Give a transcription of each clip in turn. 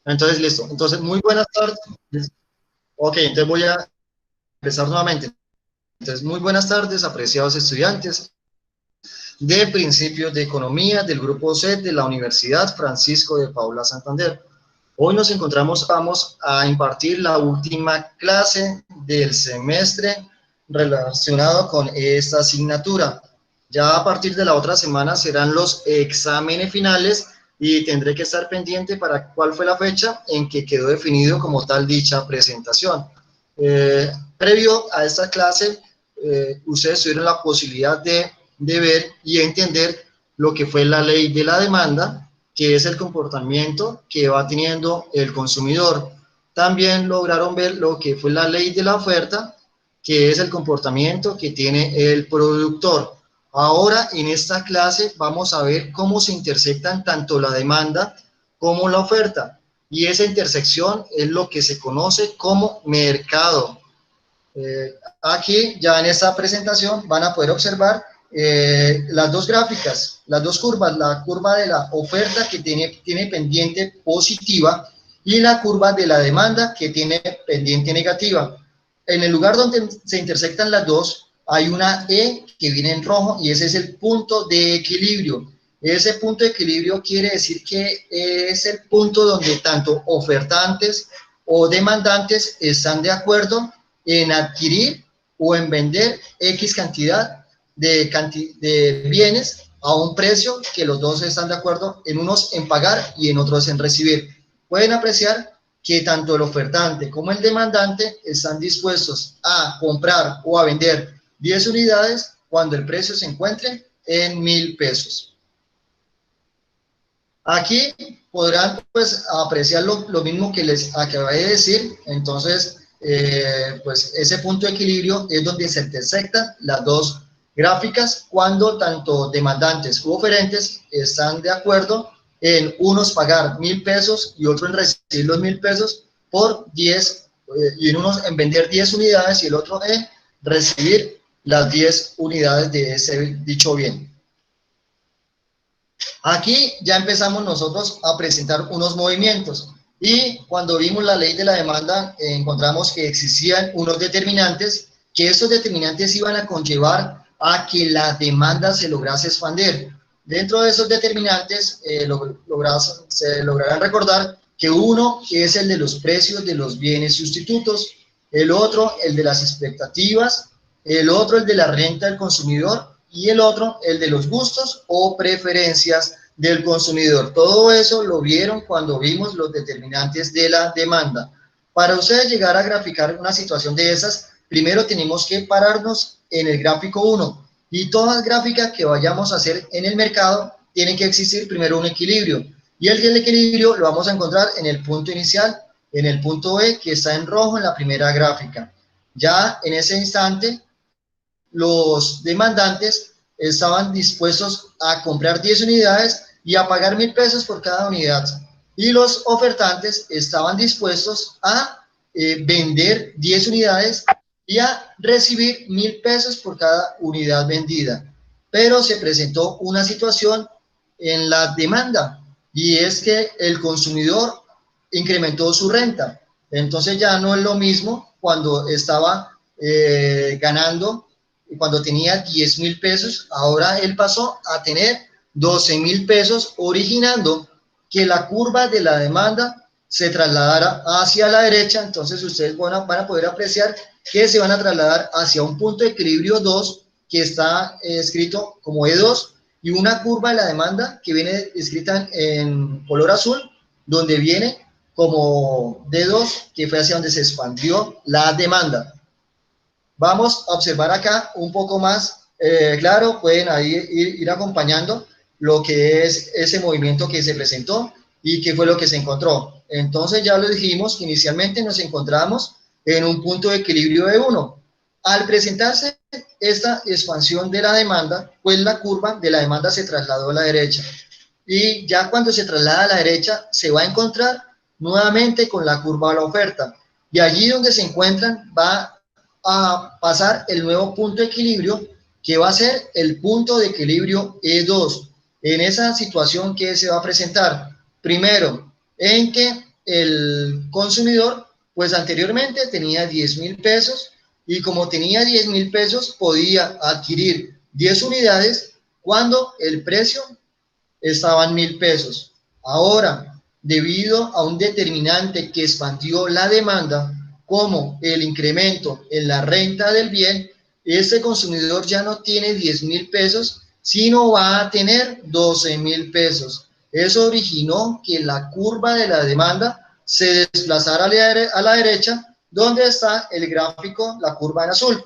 Entonces, listo. Entonces, muy buenas tardes. Ok, entonces voy a empezar nuevamente. Entonces, muy buenas tardes, apreciados estudiantes de Principios de Economía del Grupo C de la Universidad Francisco de Paula Santander. Hoy nos encontramos, vamos a impartir la última clase del semestre relacionado con esta asignatura. Ya a partir de la otra semana serán los exámenes finales y tendré que estar pendiente para cuál fue la fecha en que quedó definido como tal dicha presentación. Previo a esta clase, ustedes tuvieron la posibilidad de ver y entender lo que fue la ley de la demanda, que es el comportamiento que va teniendo el consumidor. También lograron ver lo que fue la ley de la oferta, que es el comportamiento que tiene el productor. Ahora, en esta clase, vamos a ver cómo se intersectan tanto la demanda como la oferta. Y esa intersección es lo que se conoce como mercado. Aquí, ya en esta presentación, van a poder observar las dos gráficas, las dos curvas, la curva de la oferta que tiene pendiente positiva y la curva de la demanda que tiene pendiente negativa. En el lugar donde se intersectan las dos, hay una E que viene en rojo y ese es el punto de equilibrio. Ese punto de equilibrio quiere decir que es el punto donde tanto ofertantes o demandantes están de acuerdo en adquirir o en vender X cantidad de bienes a un precio que los dos están de acuerdo, en unos en pagar y en otros en recibir. Pueden apreciar que tanto el ofertante como el demandante están dispuestos a comprar o a vender 10 unidades cuando el precio se encuentre en 1,000 pesos. Aquí podrán pues apreciar lo mismo que les acabé de decir. Entonces, pues ese punto de equilibrio es donde se intersectan las dos gráficas cuando tanto demandantes u oferentes están de acuerdo en unos pagar 1,000 pesos y otro en recibir los 1,000 pesos por 10, y en unos en vender 10 unidades y el otro en recibir las 10 unidades de ese dicho bien. Aquí ya empezamos nosotros a presentar unos movimientos y cuando vimos la ley de la demanda encontramos que existían unos determinantes, que esos determinantes iban a conllevar a que la demanda se lograse expandir. Dentro de esos determinantes se lograrán recordar que uno es el de los precios de los bienes sustitutos, el otro el de las expectativas, el otro el de la renta del consumidor y el otro el de los gustos o preferencias del consumidor. Todo eso lo vieron cuando vimos los determinantes de la demanda. Para ustedes llegar a graficar una situación de esas, primero tenemos que pararnos en el gráfico 1 y todas gráficas que vayamos a hacer en el mercado tienen que existir primero un equilibrio y el equilibrio lo vamos a encontrar en el punto inicial, en el punto E que está en rojo en la primera gráfica. Ya en ese instante los demandantes estaban dispuestos a comprar 10 unidades y a pagar 1,000 pesos por cada unidad. Y los ofertantes estaban dispuestos a vender 10 unidades y a recibir 1,000 pesos por cada unidad vendida. Pero se presentó una situación en la demanda y es que el consumidor incrementó su renta. Entonces ya no es lo mismo cuando estaba ganando, cuando tenía 10,000 pesos, ahora él pasó a tener 12,000 pesos, originando que la curva de la demanda se trasladara hacia la derecha. Entonces ustedes van a poder apreciar que se van a trasladar hacia un punto de equilibrio 2 que está escrito como E2 y una curva de la demanda que viene escrita en color azul, donde viene como D2, que fue hacia donde se expandió la demanda. Vamos a observar acá un poco más claro, pueden ahí ir acompañando lo que es ese movimiento que se presentó y qué fue lo que se encontró. Entonces ya lo dijimos que inicialmente nos encontramos en un punto de equilibrio de 1. Al presentarse esta expansión de la demanda, pues la curva de la demanda se trasladó a la derecha. Y ya cuando se traslada a la derecha, se va a encontrar nuevamente con la curva de la oferta. Y allí donde se encuentran va a pasar el nuevo punto de equilibrio, que va a ser el punto de equilibrio E2. En esa situación que se va a presentar, primero, en que consumidor, pues anteriormente tenía 10.000 pesos y como tenía 10.000 pesos podía adquirir 10 unidades cuando el precio estaba en 1.000 pesos. Ahora, debido a un determinante que expandió la demanda, como el incremento en la renta del bien, este consumidor ya no tiene 10.000 pesos, sino va a tener 12.000 pesos. Eso originó que la curva de la demanda se desplazara a la derecha, donde está el gráfico, la curva en azul.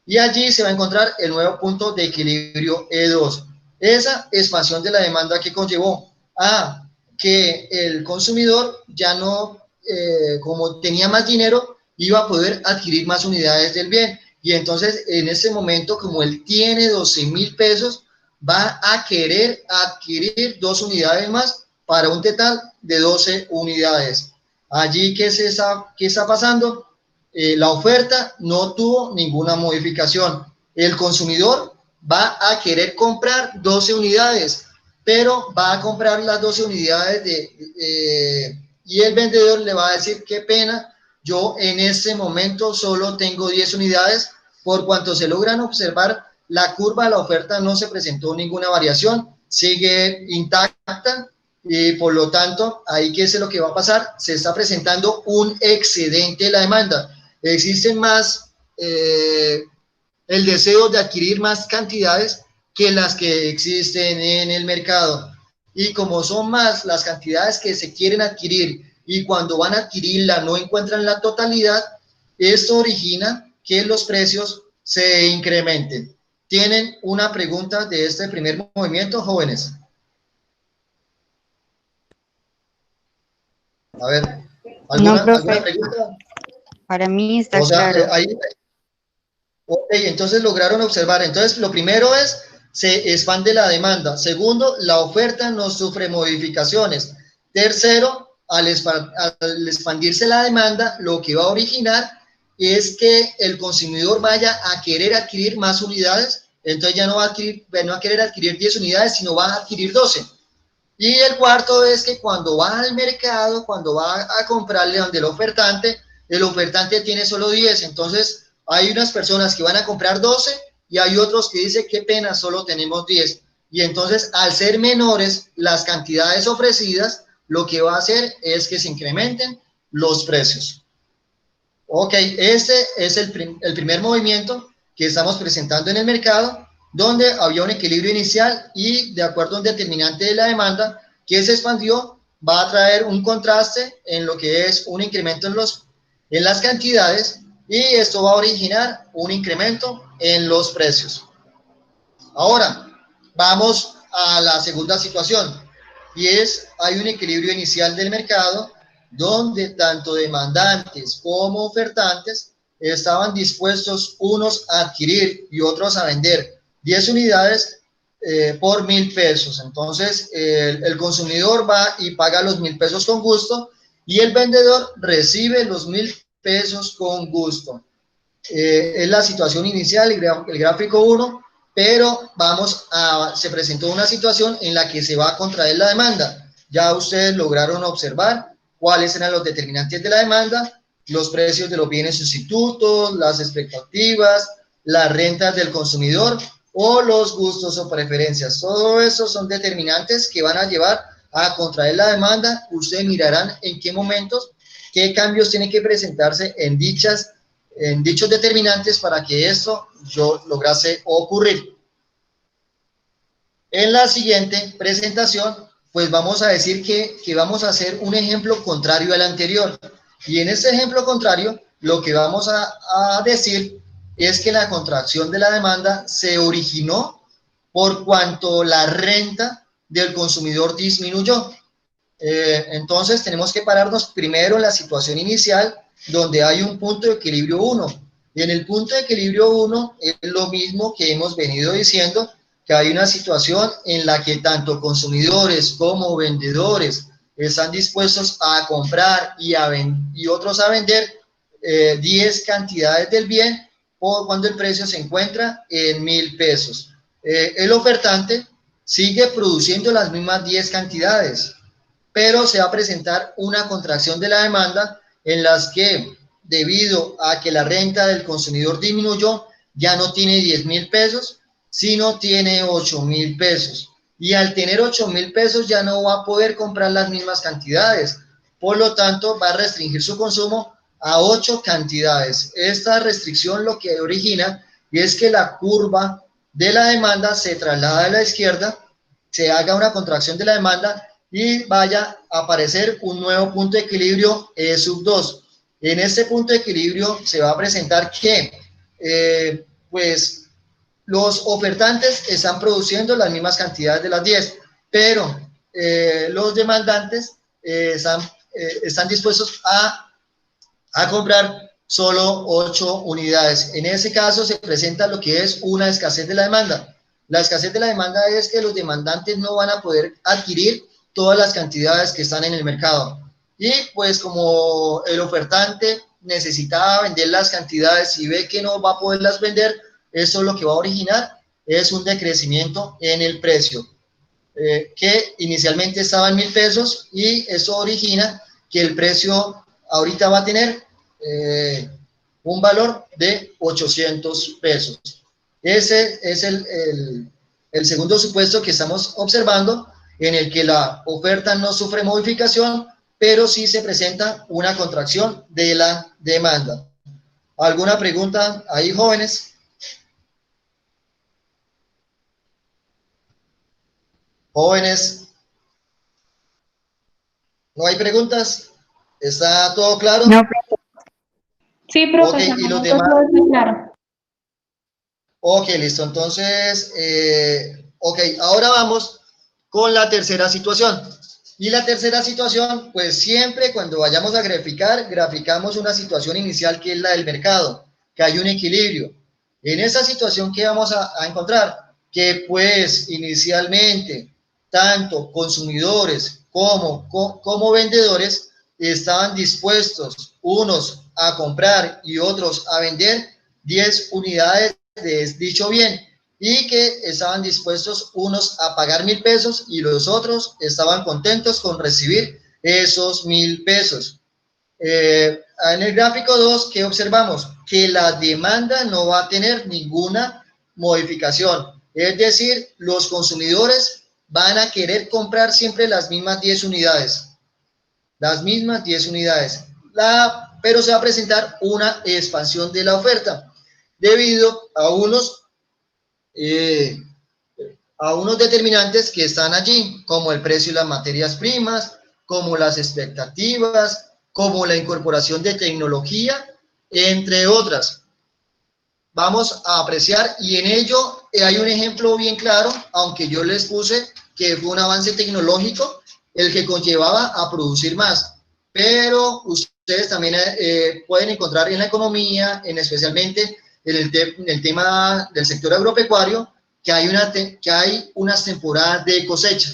Y allí se va a encontrar el nuevo punto de equilibrio E2. Esa expansión de la demanda que conllevó a que el consumidor ya no, como tenía más dinero, iba a poder adquirir más unidades del bien. Y entonces, en ese momento, como él tiene 12.000 pesos, va a querer adquirir 2 unidades más para un total de 12 unidades. Allí, ¿qué está pasando? La oferta no tuvo ninguna modificación. El consumidor va a querer comprar 12 unidades, pero va a comprar las 12 unidades y el vendedor le va a decir, qué pena, yo en este momento solo tengo 10 unidades, por cuanto se logran observar, la curva de la oferta no se presentó ninguna variación, sigue intacta y por lo tanto, ahí qué es lo que va a pasar, se está presentando un excedente de la demanda. Existen más, el deseo de adquirir más cantidades que las que existen en el mercado. Y como son más las cantidades que se quieren adquirir y cuando van a adquirirla no encuentran la totalidad, esto origina que los precios se incrementen. ¿Tienen una pregunta de este primer movimiento, jóvenes? A ver, No, ¿alguna profe, pregunta? para mí está O sea, claro. ahí, ok, entonces lograron observar. Entonces, lo primero es, se expande la demanda. Segundo, la oferta no sufre modificaciones. Tercero, al expandirse la demanda, lo que va a originar es que el consumidor vaya a querer adquirir más unidades. Entonces ya no va a querer adquirir 10 unidades, sino va a adquirir 12. Y el cuarto es que cuando va al mercado, cuando va a comprarle donde el ofertante tiene solo 10. Entonces, hay unas personas que van a comprar 12 y hay otros que dicen, qué pena, solo tenemos 10. Y entonces, al ser menores las cantidades ofrecidas, lo que va a hacer es que se incrementen los precios. Ok, este es el primer movimiento que estamos presentando en el mercado, donde había un equilibrio inicial y de acuerdo a un determinante de la demanda que se expandió, va a traer un contraste en lo que es un incremento en las cantidades y esto va a originar un incremento en los precios. Ahora, vamos a la segunda situación y es, hay un equilibrio inicial del mercado donde tanto demandantes como ofertantes estaban dispuestos unos a adquirir y otros a vender 10 unidades por 1.000 pesos. Entonces, el consumidor va y paga los 1.000 pesos con gusto y el vendedor recibe los 1.000 pesos con gusto. Es la situación inicial, el gráfico 1, pero se presentó una situación en la que se va a contraer la demanda. Ya ustedes lograron observar cuáles eran los determinantes de la demanda, los precios de los bienes sustitutos, las expectativas, las rentas del consumidor o los gustos o preferencias. Todo eso son determinantes que van a llevar a contraer la demanda. Ustedes mirarán en qué momentos, qué cambios tienen que presentarse en dichos determinantes para que esto yo lograse ocurrir. En la siguiente presentación, pues vamos a decir que vamos a hacer un ejemplo contrario al anterior. Y en este ejemplo contrario, lo que vamos a decir es que la contracción de la demanda se originó por cuanto la renta del consumidor disminuyó. Entonces tenemos que pararnos primero en la situación inicial donde hay un punto de equilibrio 1. Y en el punto de equilibrio 1 es lo mismo que hemos venido diciendo, que hay una situación en la que tanto consumidores como vendedores están dispuestos a comprar y otros a vender 10 cantidades del bien o cuando el precio se encuentra en 1.000 pesos. El ofertante sigue produciendo las mismas 10 cantidades, pero se va a presentar una contracción de la demanda en las que debido a que la renta del consumidor disminuyó, ya no tiene 10.000 pesos, sino tiene 8.000 pesos. Y al tener 8.000 pesos ya no va a poder comprar las mismas cantidades. Por lo tanto, va a restringir su consumo a 8 cantidades. Esta restricción lo que origina es que la curva de la demanda se traslada a la izquierda, se haga una contracción de la demanda y vaya a aparecer un nuevo punto de equilibrio E sub 2. En este punto de equilibrio se va a presentar que pues los ofertantes están produciendo las mismas cantidades de las 10, pero los demandantes están dispuestos a comprar solo 8 unidades. En ese caso se presenta lo que es una escasez de la demanda. La escasez de la demanda es que los demandantes no van a poder adquirir todas las cantidades que están en el mercado. Y pues como el ofertante necesitaba vender las cantidades y ve que no va a poderlas vender, eso lo que va a originar es un decrecimiento en el precio, que inicialmente estaba en 1.000 pesos y eso origina que el precio ahorita va a tener un valor de 800 pesos. Ese es el segundo supuesto que estamos observando, en el que la oferta no sufre modificación, pero sí se presenta una contracción de la demanda. ¿Alguna pregunta ahí, jóvenes? Jóvenes, ¿no hay preguntas? ¿Está todo claro? No, Sí, Ok, profesor, y los nosotros demás. todo está claro. Ok, listo. Entonces, ok, ahora vamos con la tercera situación. Y la tercera situación, pues siempre cuando vayamos a graficar, graficamos una situación inicial que es la del mercado, que hay un equilibrio. En esa situación, ¿qué vamos a encontrar? Que pues inicialmente tanto consumidores como vendedores estaban dispuestos unos a comprar y otros a vender 10 unidades de dicho bien, y que estaban dispuestos unos a pagar 1.000 pesos y los otros estaban contentos con recibir esos 1.000 pesos. En el gráfico 2, ¿qué observamos? Que la demanda no va a tener ninguna modificación. Es decir, los consumidores van a querer comprar siempre las mismas 10 unidades. Las mismas 10 unidades. Pero se va a presentar una expansión de la oferta debido eh, a unos determinantes que están allí, como el precio de las materias primas, como las expectativas, como la incorporación de tecnología, entre otras. Vamos a apreciar, y en ello hay un ejemplo bien claro, aunque yo les puse que fue un avance tecnológico el que conllevaba a producir más, pero ustedes también pueden encontrar en la economía, especialmente en el tema del sector agropecuario, que hay unas temporadas de cosecha.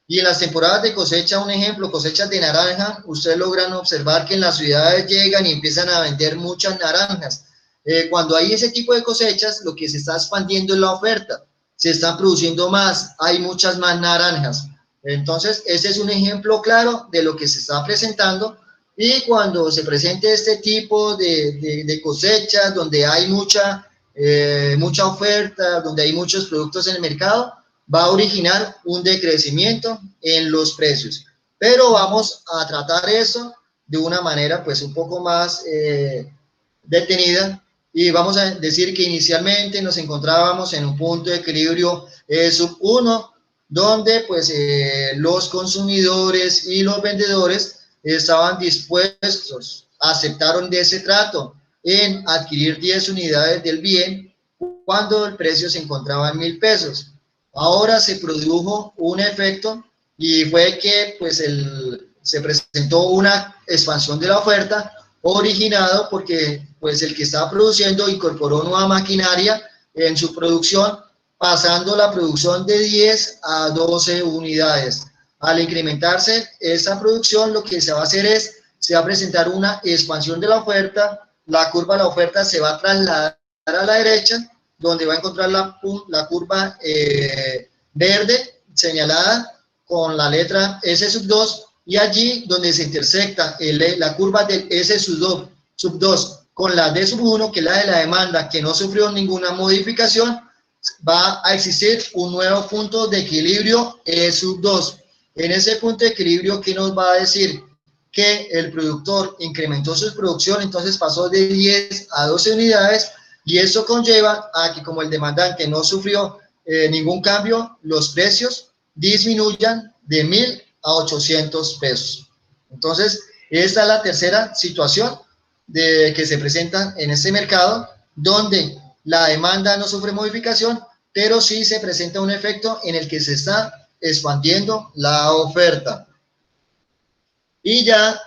Y en las temporadas de cosecha, un ejemplo, cosechas de naranja, ustedes logran observar que en las ciudades llegan y empiezan a vender muchas naranjas. Cuando hay ese tipo de cosechas, lo que se está expandiendo es la oferta, se están produciendo más, hay muchas más naranjas. Entonces, ese es un ejemplo claro de lo que se está presentando, y cuando se presente este tipo de cosechas, donde hay mucha oferta, donde hay muchos productos en el mercado, va a originar un decrecimiento en los precios. Pero vamos a tratar eso de una manera pues un poco más detenida, y vamos a decir que inicialmente nos encontrábamos en un punto de equilibrio sub 1, donde pues los consumidores y los vendedores estaban dispuestos, aceptaron de ese trato en adquirir 10 unidades del bien cuando el precio se encontraba en 1.000 pesos. Ahora se produjo un efecto y fue que pues se presentó una expansión de la oferta, originado porque pues el que estaba produciendo incorporó nueva maquinaria en su producción, pasando la producción de 10 a 12 unidades. Al incrementarse esa producción, lo que se va a hacer es, se va a presentar una expansión de la oferta, la curva de la oferta se va a trasladar a la derecha, donde va a encontrar la curva verde señalada con la letra S sub 2, y allí donde se intersecta la curva del S sub 2 con la D sub 1, que es la de la demanda, que no sufrió ninguna modificación, va a existir un nuevo punto de equilibrio E sub 2. En ese punto de equilibrio, ¿qué nos va a decir? Que el productor incrementó su producción, entonces pasó de 10 a 12 unidades, y eso conlleva a que, como el demandante no sufrió ningún cambio, los precios disminuyan de 1.000 a 800 pesos. Entonces, esta es la tercera situación que se presenta en este mercado, donde la demanda no sufre modificación, pero sí se presenta un efecto en el que se está expandiendo la oferta. Y ya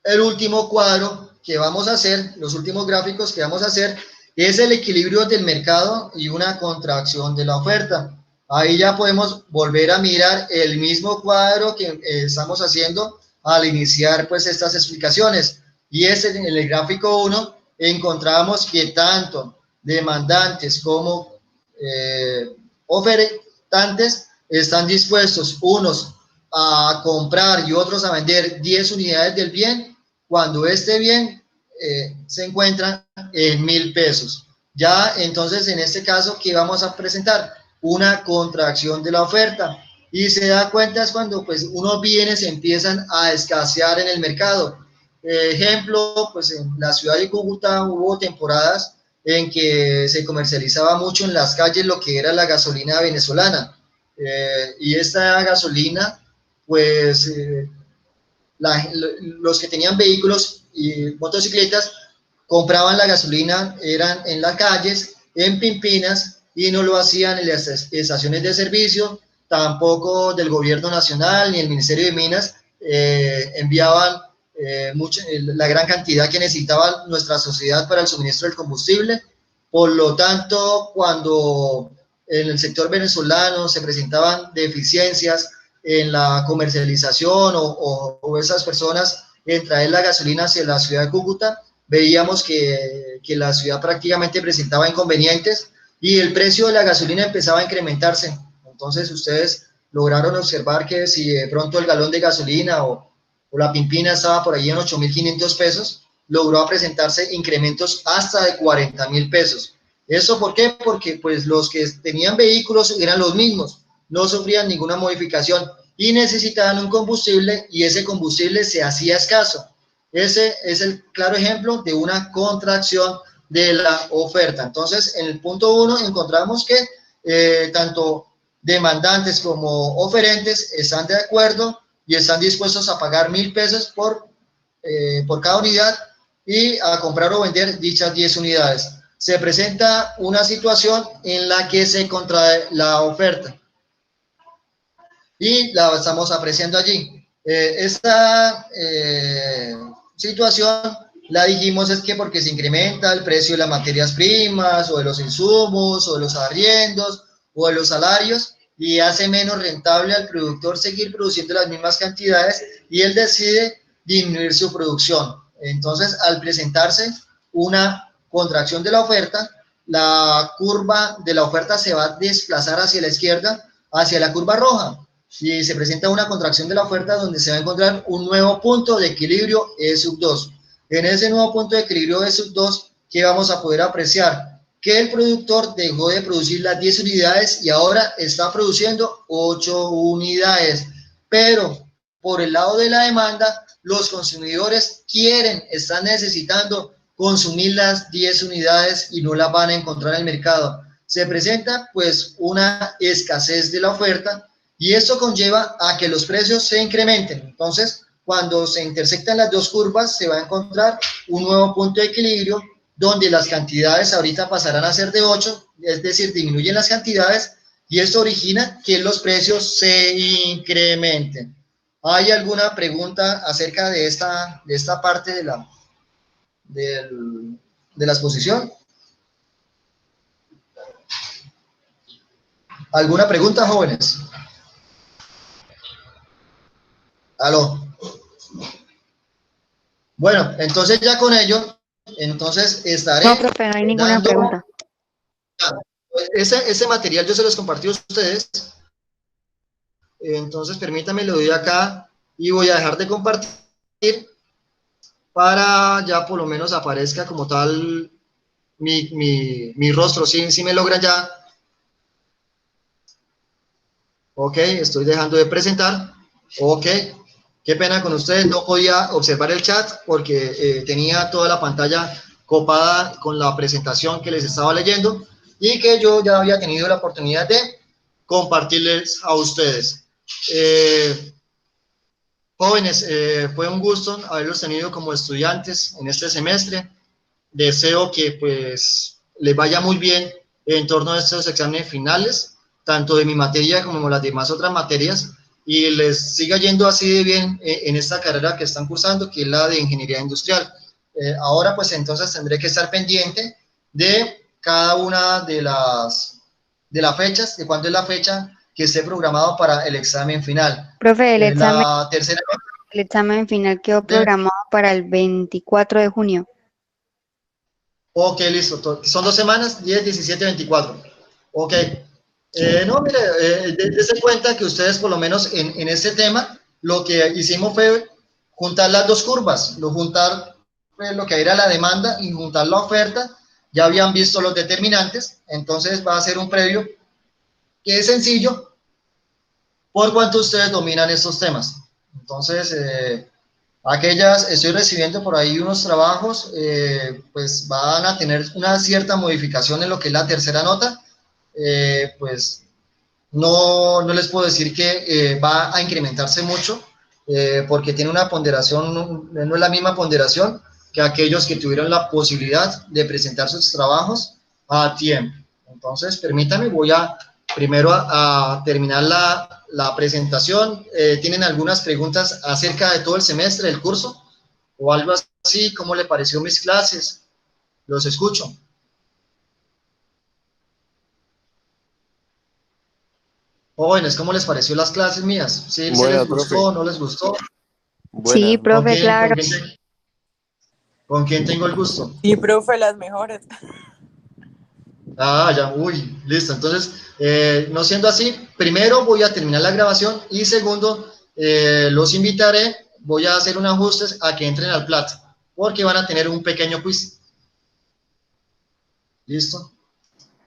el último cuadro que vamos a hacer, los últimos gráficos que vamos a hacer, es el equilibrio del mercado y una contracción de la oferta. Ahí ya podemos volver a mirar el mismo cuadro que estamos haciendo al iniciar pues estas explicaciones. Y en el gráfico 1 encontramos que tanto demandantes como ofertantes están dispuestos, unos a comprar y otros a vender 10 unidades del bien, cuando este bien se encuentra en 1.000 pesos. Ya entonces en este caso, ¿qué vamos a presentar? Una contracción de la oferta, y se da cuenta es cuando pues unos bienes empiezan a escasear en el mercado. Ejemplo, pues en la ciudad de Cúcuta hubo temporadas en que se comercializaba mucho en las calles lo que era la gasolina venezolana, y esta gasolina pues los que tenían vehículos y motocicletas compraban la gasolina, eran en las calles, en Pimpinas, y no lo hacían en las estaciones de servicio, tampoco del gobierno nacional ni el Ministerio de Minas enviaban la gran cantidad que necesitaba nuestra sociedad para el suministro del combustible. Por lo tanto, cuando en el sector venezolano se presentaban deficiencias en la comercialización o esas personas en traer la gasolina hacia la ciudad de Cúcuta, veíamos que la ciudad prácticamente presentaba inconvenientes y el precio de la gasolina empezaba a incrementarse. Entonces ustedes lograron observar que si de pronto el galón de gasolina o la Pimpina estaba por allí en 8.500 pesos, logró presentarse incrementos hasta de 40.000 pesos. ¿Eso por qué? Porque pues los que tenían vehículos eran los mismos, no sufrían ninguna modificación y necesitaban un combustible, y ese combustible se hacía escaso. Ese es el claro ejemplo de una contracción de la oferta. Entonces, en el punto 1 encontramos que tanto demandantes como oferentes están de acuerdo y están dispuestos a pagar 1.000 pesos por cada unidad y a comprar o vender dichas 10 unidades. Se presenta una situación en la que se contrae la oferta y la estamos apreciando allí. Esta situación la dijimos es que porque se incrementa el precio de las materias primas o de los insumos o de los arriendos o de los salarios, y hace menos rentable al productor seguir produciendo las mismas cantidades y él decide disminuir su producción. Entonces, al presentarse una contracción de la oferta, la curva de la oferta se va a desplazar hacia la izquierda, hacia la curva roja, y se presenta una contracción de la oferta donde se va a encontrar un nuevo punto de equilibrio E sub 2. En ese nuevo punto de equilibrio E sub 2, ¿qué vamos a poder apreciar? Que el productor dejó de producir las 10 unidades y ahora está produciendo 8 unidades. Pero por el lado de la demanda, los consumidores están necesitando consumir las 10 unidades y no las van a encontrar en el mercado. Se presenta pues una escasez de la oferta y esto conlleva a que los precios se incrementen. Entonces, cuando se intersectan las dos curvas, se va a encontrar un nuevo punto de equilibrio donde las cantidades ahorita pasarán a ser de 8, es decir, disminuyen las cantidades, y esto origina que los precios se incrementen. ¿Hay alguna pregunta acerca de esta parte de la exposición? ¿Alguna pregunta, jóvenes? ¿Aló? Bueno, entonces ya con ello, entonces estaré No, profe, no hay ninguna pregunta. Ese material yo se los compartí a ustedes, entonces permítanme, lo doy acá y voy a dejar de compartir para ya por lo menos aparezca como tal mi rostro. ¿Sí me logran ya? Ok, estoy dejando de presentar. Ok, qué pena con ustedes, no podía observar el chat porque tenía toda la pantalla copada con la presentación que les estaba leyendo y que yo ya había tenido la oportunidad de compartirles a ustedes. Jóvenes, fue un gusto haberlos tenido como estudiantes en este semestre. Deseo que pues les vaya muy bien en torno a estos exámenes finales, tanto de mi materia como las demás otras materias, y les siga yendo así de bien en esta carrera que están cursando, que es la de Ingeniería Industrial. Ahora pues entonces tendré que estar pendiente de cada una de las fechas, de cuándo es la fecha que esté programado para el examen final. Profe, La tercera... el examen final quedó de, programado para el 24 de junio. Ok, listo. Son 2 semanas, 10, 17, 24. Ok. No, mire, dése cuenta que ustedes por lo menos en este tema, lo que hicimos fue juntar las dos curvas, juntar lo que era la demanda y juntar la oferta. Ya habían visto los determinantes, entonces va a ser un previo que es sencillo por cuanto ustedes dominan estos temas. Entonces, estoy recibiendo por ahí unos trabajos, pues van a tener una cierta modificación en lo que es la tercera nota, pues no les puedo decir que va a incrementarse mucho, porque tiene una ponderación, no es la misma ponderación que aquellos que tuvieron la posibilidad de presentar sus trabajos a tiempo. Entonces, permítame, voy a primero a terminar la presentación. ¿Tienen algunas preguntas acerca de todo el semestre del curso o algo así? ¿Cómo le pareció mis clases? Los escucho. Jóvenes, ¿cómo les pareció las clases mías? ¿Sí, se les Buenas, profe. gustó, no les gustó? Sí, Buenas. ¿Con profe, quién, claro. con quién tengo el gusto? Sí, profe, las mejores. Ah, ya, uy, listo. Entonces, no siendo así, primero voy a terminar la grabación y segundo, los invitaré, voy a hacer un ajuste a que entren al Plat, porque van a tener un pequeño quiz. ¿Listo?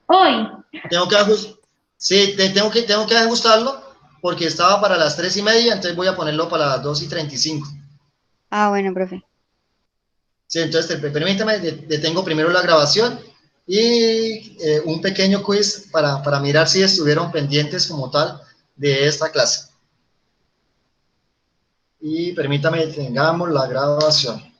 Hoy. Tengo que ajustar. Sí, tengo que ajustarlo porque estaba para las 3:30, entonces voy a ponerlo para las 2:35. Ah, bueno, profe. Sí, entonces permítame, detengo primero la grabación y un pequeño quiz para mirar si estuvieron pendientes como tal de esta clase. Y permítame, tengamos la grabación.